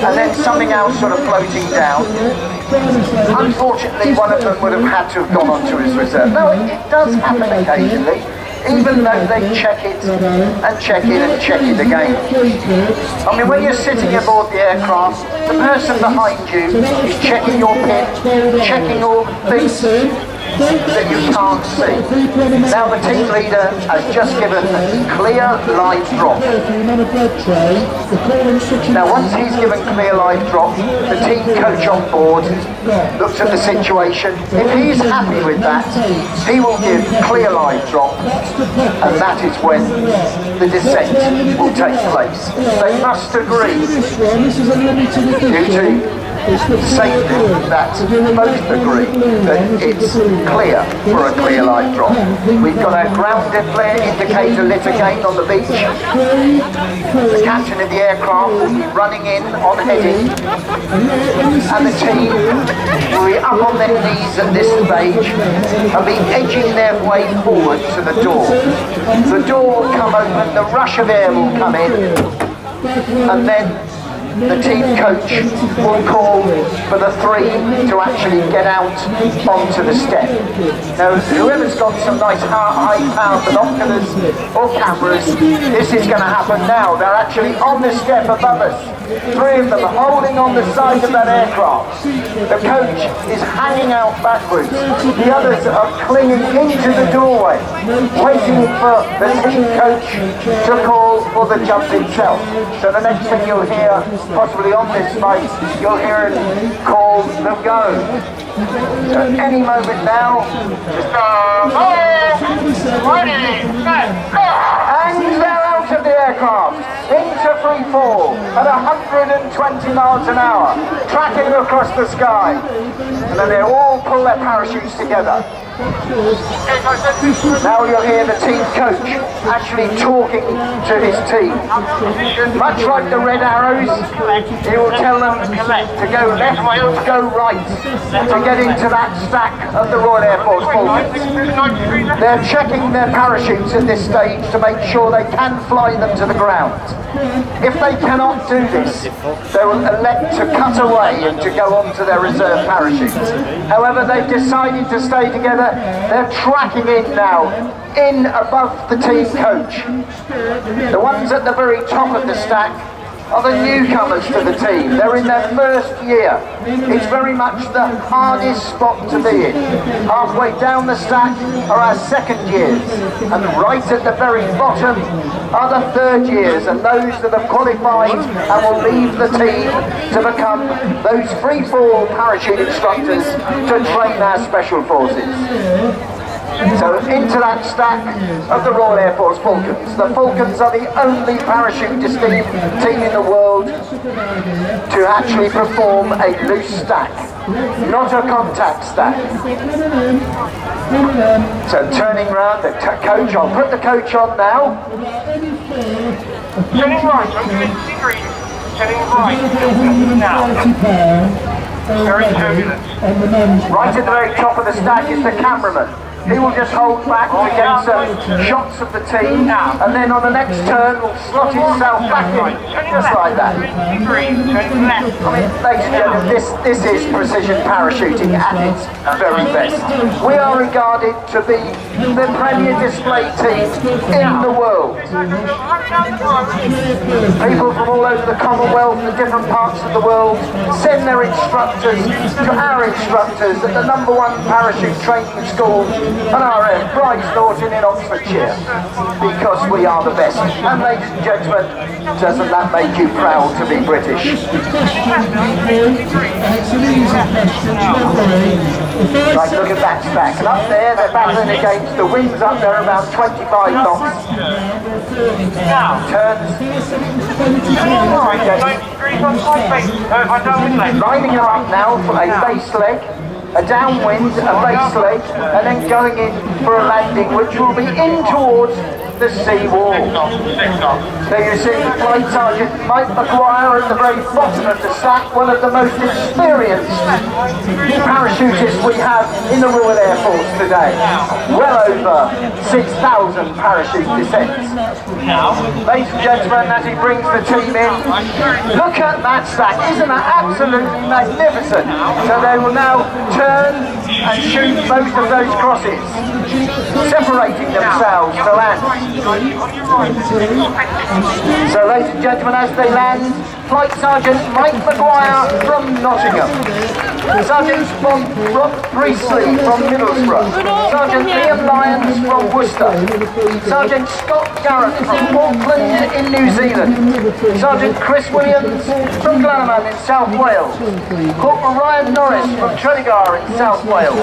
and then something else sort of floating down. Unfortunately, one of them would have had to have gone onto his reserve. No, it does happen occasionally, even though they check it and check it and check it again. I mean, when you're sitting aboard the aircraft, the person behind you is checking your pin, checking all the things that you can't see. Now the team leader has just given clear live drop. Now once he's given clear live drop, the team coach on board looks at the situation. If he's happy with that, he will give clear live drop, and that is when the descent will take place. They must agree due to safety that both agree that it's clear for a clear live drop. We've got our ground flare indicator lit again on the beach. The captain of the aircraft will be running in on heading, and the team will be up on their knees at this stage and be edging their way forward to the door. The door will come open, the rush of air will come in, and then the team coach will call for the three to actually get out onto the step. Now, whoever's got some nice high-powered binoculars or cameras, this is going to happen now. They're actually on the step above us. Three of them holding on the side of that aircraft. The coach is hanging out backwards. The others are clinging into the doorway, waiting for the team coach to call for the jump itself. So the next thing you'll hear, possibly on this flight, you'll hear it call the go. So any moment now, and they're out of the aircraft, into free fall at 120 miles an hour, tracking across the sky, and then they all pull their parachutes together. Now you'll hear the team coach actually talking to his team. Much like the red arrows, he will tell them to go left, to go right, to get into that stack of the Royal Air Force Falcons. They're checking their parachutes at this stage to make sure they can fly them to the ground. If they cannot do this, they will elect to cut away and to go on to their reserve parachutes. However, they've decided to stay together. They're tracking in now, in above the team coach. The ones at the very top of the stack are the newcomers to the team. They're in their first year. It's very much the hardest spot to be in. Halfway down the stack are our second years, and right at the very bottom are the third years, and those that have qualified and will leave the team to become those free fall parachute instructors to train our special forces. So into that stack of the Royal Air Force Falcons. The Falcons are the only parachute team in the world to actually perform a loose stack, not a contact stack. So turning round, the coach, I'll put the coach on now. Turning right, I'm doing degrees. Turning right, now. Very turbulent. Right at the very top of the stack is the cameraman. He will just hold back to get some shots of the team, and then on the next turn will slot himself back in, just like that. I mean, ladies and gentlemen, this is precision parachuting at its very best. We are regarded to be the premier display team in the world. People from all over the Commonwealth and different parts of the world send their instructors to our instructors at the #1 parachute training school and our Bright Norton in Oxfordshire, because we are the best. And ladies and gentlemen, doesn't that make you proud to be British? Right, look at that stack. And up there, they're battling against the winds up there about 25 knots. Turns. Lining her up now for a base leg, a downwind, a base leg, and then going in for a landing, which will be in towards the sea wall. So you see Flight Sergeant Mike Maguire at the very bottom of the stack, one of the most experienced parachutists we have in the Royal Air Force today. Well over 6,000 parachute descents. Ladies and gentlemen, as he brings the team in, look at that stack. Isn't that absolutely magnificent? So they will now turn and shoot both of those crosses, separating themselves to land. So ladies and gentlemen, as they land, Flight Sergeant Mike Maguire from Nottingham, Sergeant Rob Priestley from Middlesbrough, Sergeant Liam Lyons from Worcester, Sergeant Scott Garrett from Auckland in New Zealand, Sergeant Chris Williams from Glannaman in South Wales, Corporal Ryan Norris from Tredegar in South Wales,